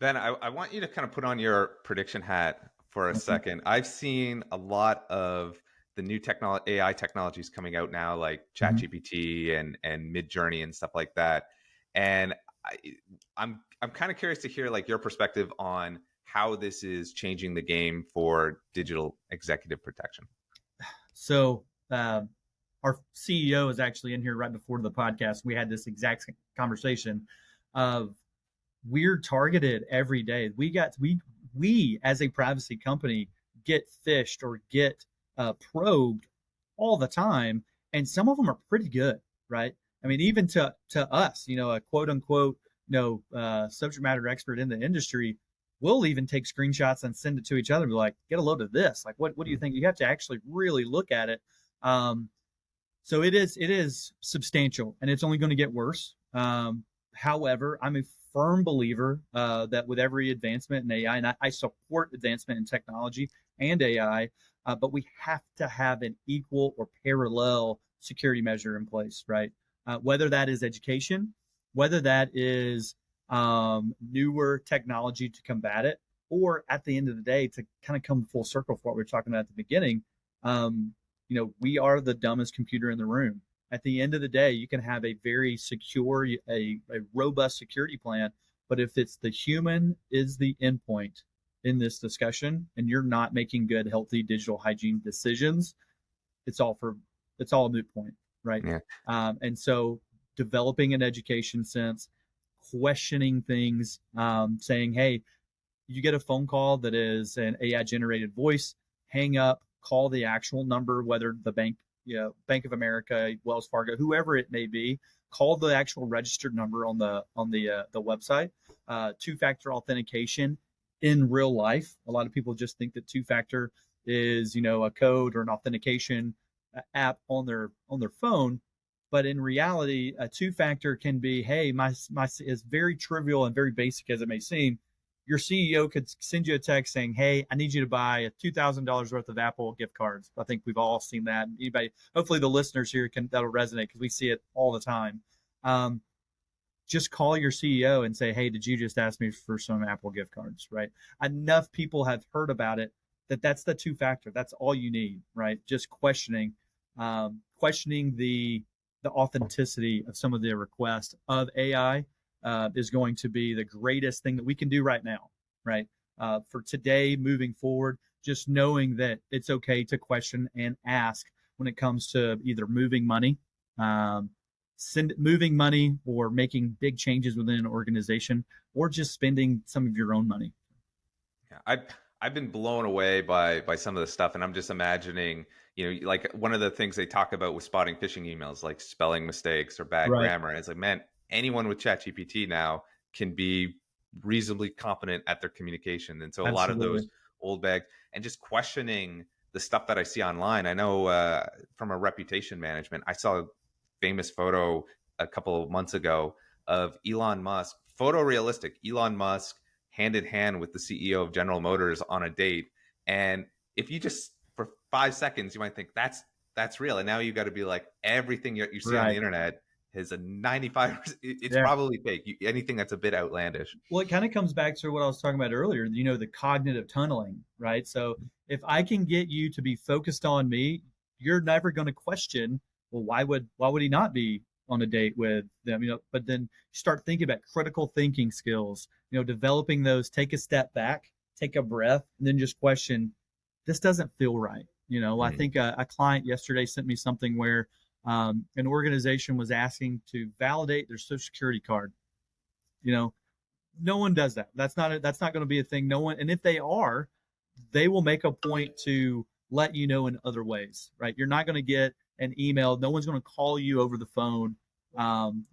Ben, I want you to kind of put on your prediction hat for a Okay. second. I've seen a lot of the new AI technologies coming out now, like Mhm. ChatGPT and Midjourney and stuff like that. And I, I'm kind of curious to hear like your perspective on how this is changing the game for digital executive protection. So, our CEO is actually in here right before the podcast. We had this exact conversation of we're targeted every day. We as a privacy company get phished or get probed all the time, and some of them are pretty good, right? I mean, even to us, a quote unquote, subject matter expert in the industry, we'll even take screenshots and send it to each other and be like, get a load of this. Like, what do you think? You have to actually really look at it. Um, so it is substantial, and it's only going to get worse. However, I'm a firm believer that with every advancement in AI, and I support advancement in technology and AI, but we have to have an equal or parallel security measure in place, right? Whether that is education, whether that is newer technology to combat it, or at the end of the day, to kind of come full circle for what we were talking about at the beginning, um, we are the dumbest computer in the room. At the end of the day, you can have a very secure, a robust security plan, but if it's the human is the endpoint in this discussion, and you're not making good, healthy digital hygiene decisions, it's all for it's all a moot point, right? Yeah. And so, developing an education sense, questioning things, saying, "Hey, you get a phone call that is an AI generated voice, hang up, call the actual number, whether the bank, Bank of America, Wells Fargo, whoever it may be, call the actual registered number on the website. Two-factor authentication in real life. A lot of people just think that two-factor is a code or an authentication app on their phone, but in reality, a two-factor can be, hey, my is very trivial and very basic as it may seem. Your CEO could send you a text saying, "Hey, I need you to buy $2,000 worth of Apple gift cards." I think we've all seen that. Anybody, hopefully, the listeners here that'll resonate because we see it all the time. Um, just call your CEO and say, "Hey, did you just ask me for some Apple gift cards?" Right? Enough people have heard about it that's the two factor. That's all you need, right? Just questioning the authenticity of some of the requests of AI is going to be the greatest thing that we can do right now, right? For today, moving forward, just knowing that it's okay to question and ask when it comes to either moving money, um, moving money, or making big changes within an organization, or just spending some of your own money. Yeah, I've been blown away by some of the stuff, and I'm just imagining, like one of the things they talk about with spotting phishing emails, like spelling mistakes or bad Right. grammar. And it's like, man, anyone with ChatGPT now can be reasonably competent at their communication. And so a lot of those Absolutely. old bags and just questioning the stuff that I see online. I know from a reputation management, I saw a famous photo a couple of months ago of Elon Musk, photorealistic Elon Musk hand in hand with the CEO of General Motors on a date. And if you just for 5 seconds, you might think that's real. And now you got to be like everything you see on the Right. internet is a 95%. It's Yeah. probably fake. Anything that's a bit outlandish. Well, it kind of comes back to what I was talking about earlier, the cognitive tunneling, right? So if I can get you to be focused on me, you're never going to question, well, why would he not be on a date with them? But then you start thinking about critical thinking skills, developing those, take a step back, take a breath, and then just question, this doesn't feel right. I Mm. think a client yesterday sent me something where an organization was asking to validate their social security card. You know, no one does that. That's not going to be a thing. No one, and if they are, they will make a point to let you know in other ways, right? You're not going to get an email. No one's going to call you over the phone.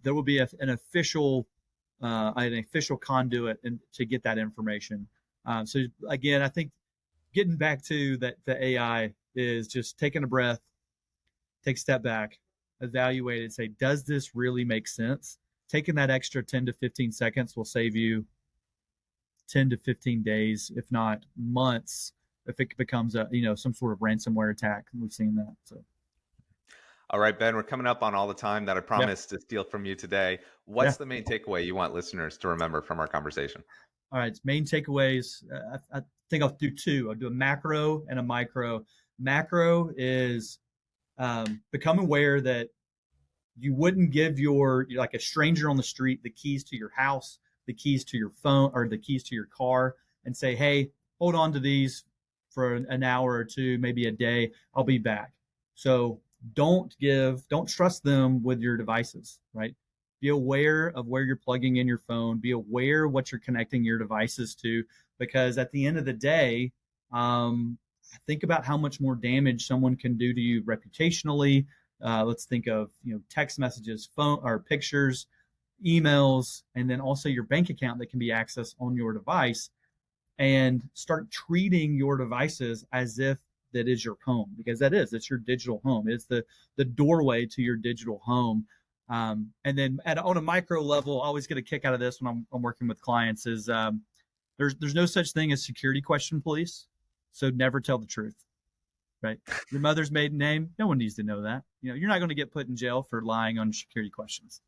There will be an official conduit to get that information. So again, I think getting back to that, the AI is just taking a breath, take a step back, evaluate it, say, does this really make sense? Taking that extra 10 to 15 seconds will save you 10 to 15 days, if not months, if it becomes some sort of ransomware attack. We've seen that. So All right, Ben, we're coming up on all the time that I Yeah. promised to steal from you today. Yeah. What's the main takeaway you want listeners to remember from our conversation? All right. Main takeaways. I think I'll do two. I'll do a macro and a micro. Macro is become aware that you wouldn't give your like a stranger on the street the keys to your house, the keys to your phone, or the keys to your car, and say, "Hey, hold on to these for an hour or two, maybe a day. I'll be back." So don't trust them with your devices, right? Be aware of where you're plugging in your phone. Be aware what you're connecting your devices to, because at the end of the day, um, think about how much more damage someone can do to you reputationally. Let's think of text messages, phone or pictures, emails, and then also your bank account that can be accessed on your device. And start treating your devices as if that is your home, because it's your digital home. It's the doorway to your digital home. And then on a micro level, I always get a kick out of this when I'm working with clients is there's no such thing as security question police. So never tell the truth, right? Your mother's maiden name, no one needs to know that. You're not going to get put in jail for lying on security questions.